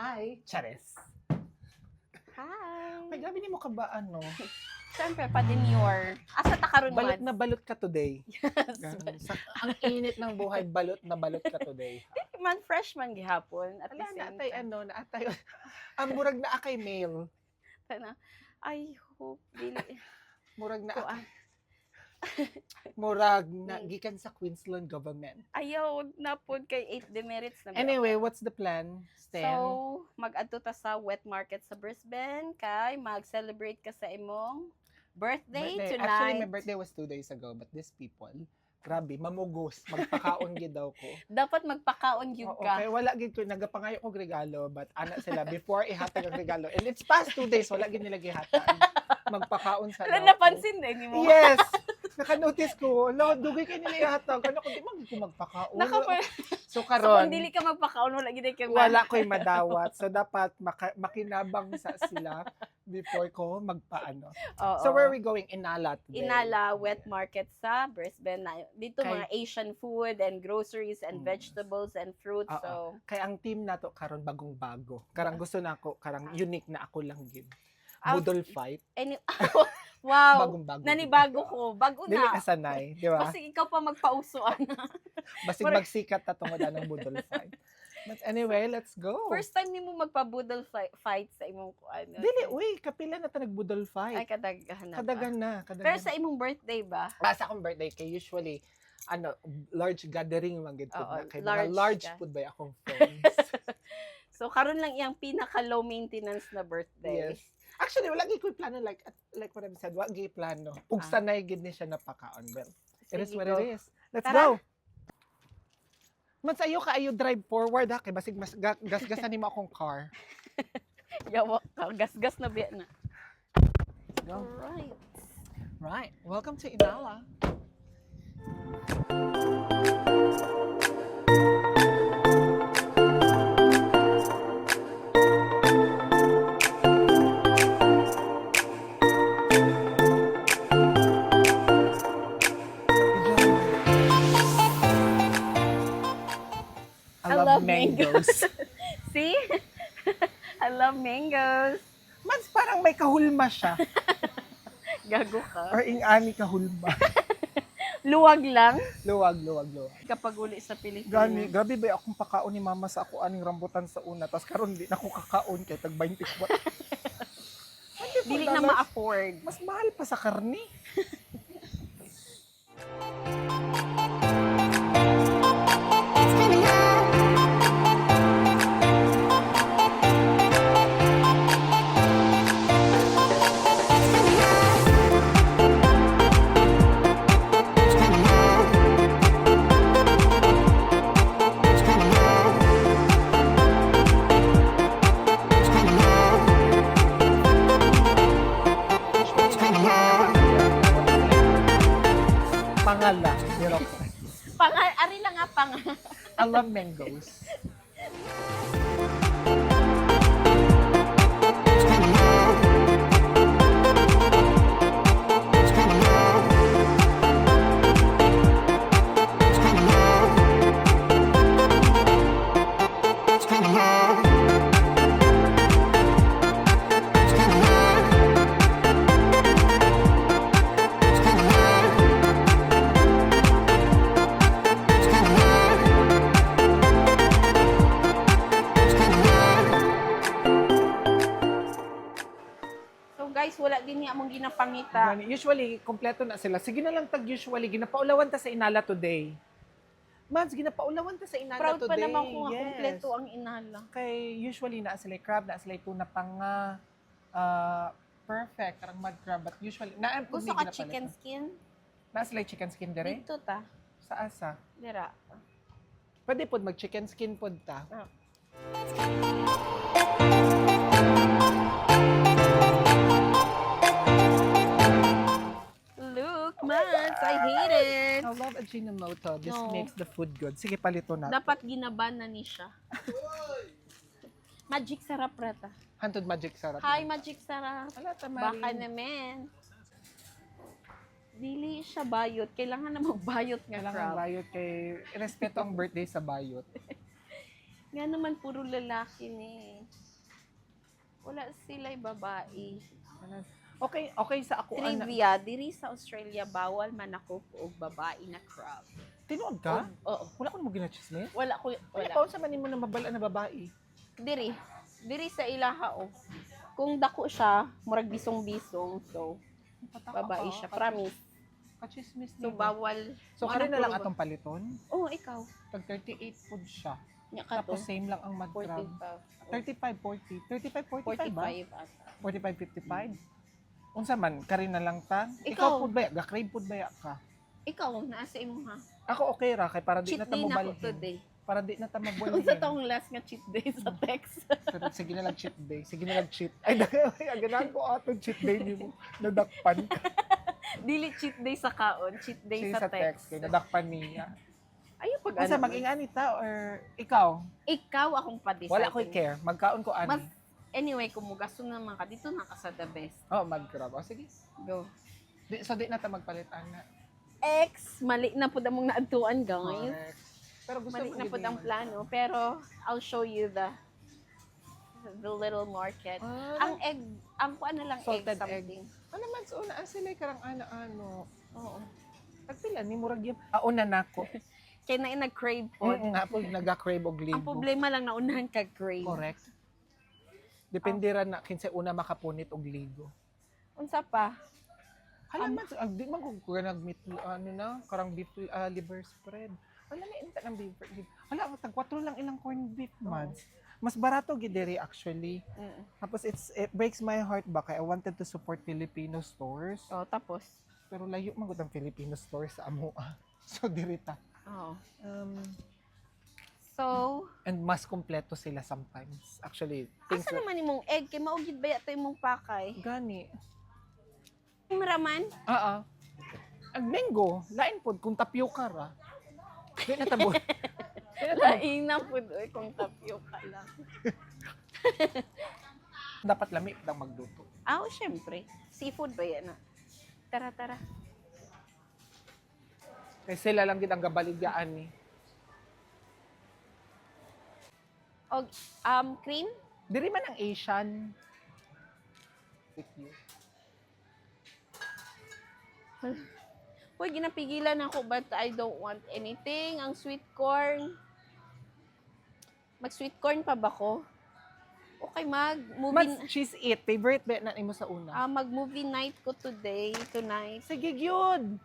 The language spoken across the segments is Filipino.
Hi, Charis. Hi. May gabi ni mo ka ba ano? Siyempre, pa-demure. Asa ta karon Balot man? na balot ka today. Yes. Ang init ng buhay, balot na balot ka today. Man, fresh man gihapon. At the Ala, same naatay time. naatay. Ang murag na akay mail. Na, I hope, dili. Murag na Ko, akay. Murag na gikan sa Queensland government. ayaw na pod kay 8 demerits na. Anyway, what's the plan, Stan? So, mag-adto ta sa wet market sa Brisbane kay mag-celebrate ka sa imong birthday tonight. Actually, my birthday was 2 days ago, but these people, grabe, mamugos, magpakaon gid daw ko. Dapat magpakaon gyud Oo, ka. kaya wala gid ko nagapangayo og regalo, but ana sila before ihatag ang regalo. And it's past 2 days, wala gid nila gihatag. Magpakaon sa Wala daw ko. napansin din mo. Yes. Naka-notice ko, lo, dugay kay nila ihatag. Ano ko di man ko magpakaon. So So, karon, kung dili ka magpakaon, wala gid kay wala ko'y madawat. So dapat makinabang sa sila before ko magpaano. Oo. So where are we going? Inala today. Inala wet market sa Brisbane. Dito Kay- mga Asian food and groceries and vegetables and fruits. Oo. So, Kaya ang team nato karon bagong-bago. Karang gusto na ako, karang unique na ako lang gid. Ah, Budol fight. wow. Bagong-bago. Nanibago ko. Bago Dili na. ka sanay, di ba? Kasi ikaw pa magpausuan. Basig magsikat na tungod ng budol fight. But anyway, let's go. First time nimo magpa-budol fight sa imong ano. Dili, uy, kapila na ta nagbudol fight. Ay, kadaghan na. Kadagan na, kadagan. Pero sa imong birthday ba? Sa akong birthday kay usually large gathering man gid pud Oo, na kay large mga large ka. pud ba akong friends. So, karon lang iyang pinaka low maintenance na birthday. Yes. Actually, wala gid ko plano like what I've said, wala gid plano. Ug sanay gid ni siya napakaon. Well, it is Sige, what go. it is. Let's Tara. go. Man sayo ka ayo drive forward ha kay basig mas gasgasan nimo akong car. Yawa ka. Gas-gas na biya na. Let's go. Alright. Right. Welcome to Inala. I love mangoes. See? I love mangoes. Mas parang may kahulma siya. Gago ka. Or ingani kahulma. Luwag lang Luwag. kapag uli sa Pilipinas. Gani, gabi ba akong pakaon ni mama sa ako aning rambutan sa una. Tapos karon di na ako kakaon kay tag 24. Dili na ma-afford. Mas mahal pa sa karne. Pangala. Pero Ari na nga pang. I love mangoes. So guys, wala din niya among ginapangita. Gani, usually, kompleto na sila. Sige na lang tag usually. Ginapaulawan ta sa Inala today. Mans, ginapaulawan ta sa Inala Proud today. pa naman kung Yes. kompleto ang inala. Kay usually na sila crab, na sila tuna panga. Perfect, karang mud crab. But usually, Gusto ka chicken skin? Na sila chicken skin dire? Dito ta. Sa asa? Dira. Pwede pod mag chicken skin pod ta. Look, Mans, I hate it. I love Ajinomoto. This No. makes the food good. Sige, palito na. Dapat ginaban na ni siya. Magic sarap rata. Hantod magic sarap. Hi, Magic sarap. Wala ta, Baka Marin. naman. Dili siya bayot. Kailangan na magbayot nga Kailangan crab. bayot kay respeto ang birthday sa bayot. Nga naman, puro lalaki ni. Wala sila'y babae. Okay, okay sa ako ana. Trivia, diri sa Australia, bawal manakop og babae na crab. Tinuod ka? Oo. Wala ko mo ginachisme. Wala ko, Wala wala. pa sa man mo na mabala na babae. Diri sa ilaha, oh. Kung dako siya, murag bisong-bisong, so, babae siya. Promise. Kachismis So, ni. bawal. So Wala kare na lang puro- atong paliton. Oh, ikaw. Tag 38 food siya. Nya ka to. Tapos same lang ang mad crab. 35, 40. 35, 45 ba? 45 ata. 45, 55. Unsa man, kare na lang ta. Ikaw. Ikaw food ba? Ga-crave food ba ka? Ikaw, naasa imo ha. Ako okay ra kay para di Cheat na ta day na ako mobalhin. today. Para di na ta mabuhay. Unsa tong last nga cheat day sa text? Pero sige na lang cheat day. Sige na lang cheat. Ay, ganahan ko atong cheat day ni mo. Nadakpan ka. Dili cheat day sa kaon, cheat day sa text. Kay nadakpan niya. Ayo pag Asa ano. mag-ingani ta or ikaw? Ikaw akong pa-decide. Wala ko care. Magkaon ko ani. Anyway, kung mugasto naman ka, dito na ka sa the best. Oh, mag-grab. Oh, sige. Go. So di na ta magpalit ana. X, mali na po damong naadtuan, guys. Correct. Pero gusto Mali ko na po gid ang naman. plano. Pero, I'll show you the little market. Ang egg, ang kuan na lang egg Salted egg. something. Ano man so na sila karang ano. Oo. Tagpila ni murag yun. Una nako. Kaya na nag-crave po. Nga po naga-crave og Ang libo. problema lang na unahan ka crave. Correct. Depende ra na kinsa una makapunit og ligo. Unsa pa? Hala man, di man ko nag-meet, ano na, karang beef liver spread. Wala na inta ng beef. Hala, ang tag 4 lang ilang corned beef, man. Mas barato gidiri actually. Mm. Tapos it breaks my heart ba kay I wanted to support Filipino stores. Oh, tapos. Pero layo man gud ang Filipino stores sa amo. So diri ta. Oh. Um, So, and mas kompleto sila sometimes. Actually, things asa naman imong egg? Kay maugid ba yato imong pakay? gani. Maraman? Oo. Ang mango, lain pod kung tapioca ra. Di na tabo. Lain na po doy kung tapioca lang. Dapat lami lang magluto. Ah, oh, syempre. Seafood ba yan? Tara, tara. Kay sila lang gid ang gabaligaan ni. Og, cream? Diri man ang Asian. With you. Hoy, ginapigilan ako but I don't want anything. Ang sweet corn. Mag-sweet corn pa ba ko? Okay, mag-movie Mas cheese it. Favorite ba na imo sa una? mag-movie night ko tonight. Sige gyud.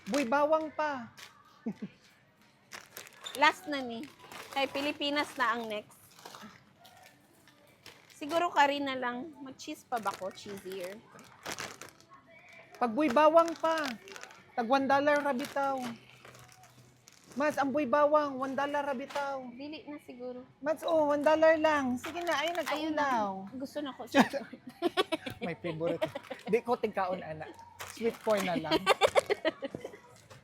Boy bawang pa. Last na ni. Kay Pilipinas na ang next. Siguro ka rin na lang. Mag-cheese pa ba ko? Cheesier. Pag boy bawang pa. Tag $1 ra bitaw. Mas ang boy bawang $1 ra bitaw. Dili na siguro. Mas $1 lang. Sige na, ay Ayun nagkaulaw. na. Gusto na ko. My favorite. Di ko tingkaon ana. Sweet corn na lang.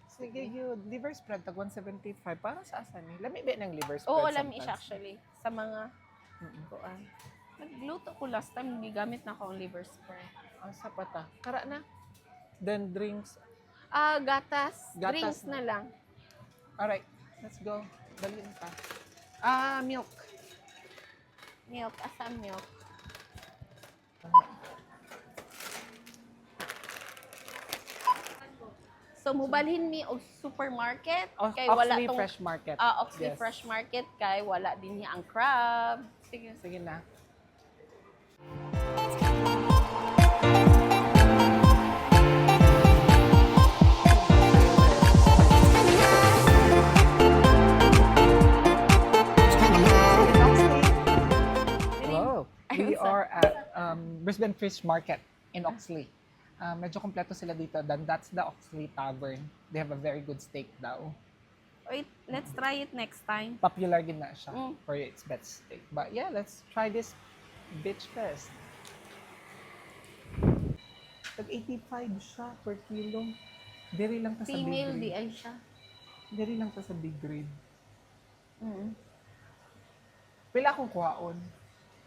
Sige yun. Liver spread tag 175 para sa asa ni. Lami ba ng liver spread? Oo, alam siya sometimes? actually. Sa mga kuan. Nagluto ko last time, gigamit na ako ang liver spread. Asa pa ta? Kara na. Then drinks. Gatas. Gatas Drinks na. na lang. Alright, let's go. Dalhin pa. Milk. Milk. Asa ang milk? So, mubalhin mi og supermarket. Kay wala Oxley tong Fresh Market. Oxley Yes. Fresh Market kay wala din niya ang crab. Sige. Sige na. Hello. We are at Brisbane Fish Market in Oxley. Medyo kompleto sila dito. Then that's the Oxley Tavern. They have a very good steak daw. Wait, let's try it next time. Popular din na siya Mm. for its best steak. But yeah, let's try this bitch fest. Tag 85 siya per kilo. Diri lang ta sa big Female di grade. ay siya. Diri lang ta sa big grade. Mm. Pila akong kuhaon?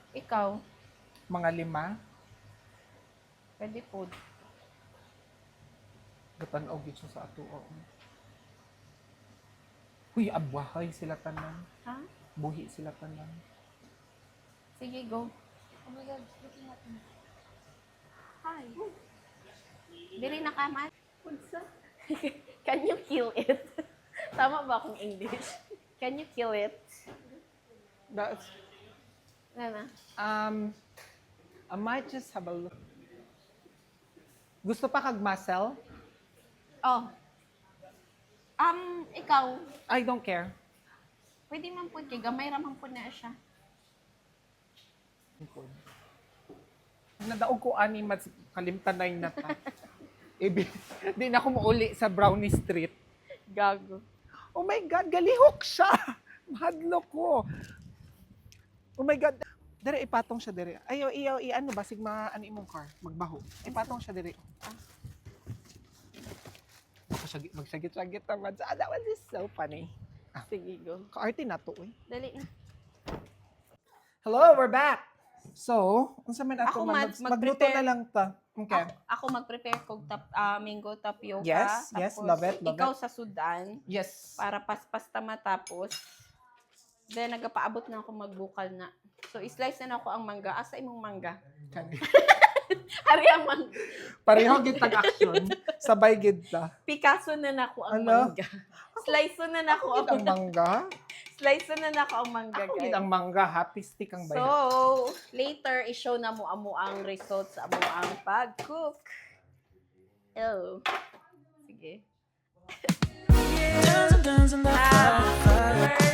Ikaw, Mga 5. pwede food. Gatan-og gid siya sa ato. Huy, abwahay sila tanan. Ha? Buhi sila pa lang. Sige, go. Oh my God, looking at me. Hi. Dili na ka, man. Can you kill it? Tama ba akong English? Can you kill it? That's, Nana. I might just have a look. Gusto pa kag muscle? Oh. Ikaw, I don't care. pwede man po kay gamay raman po na siya. Nadaog ko ani mas kalimtanay na ta. Di na ako mauli sa Brownie Street. Gago. Oh my God, galihok siya! Mahadlo ko. Oh my God. Dere, ipatong siya dere. Ayaw, ano ba? Sigma, ano imong car? Magbaho. Ipatong siya dere. Magsagit-sagit naman. That was just so funny. Sige, go. Kaarte na to, eh. Dali na. Hello, we're back! So, unsa man ato Ako, man, Mads, magluto mag-prepare. na lang ta. Okay. Ako mag-prepare kog mango tapioca. Yes, yes, love it, love ikaw sa Sudan Yes. para paspas ta matapos. Then nagapaabot na ako magbukal na. So islice na ako ang mangga. Asa imong mangga? Ari ang mangga. Pareho gid tag-action. Sabay gid ta. Picasso na nako ang Ala. mangga. Slice na nako Gid ang mangga. Slice na nako ang mangga, Ako gid guys. ang mangga. Happy stick ang So, bayan. later i-show na mo amo ang results sa amo ang pag-cook. Oh. Sige. Dance and dance in the fire.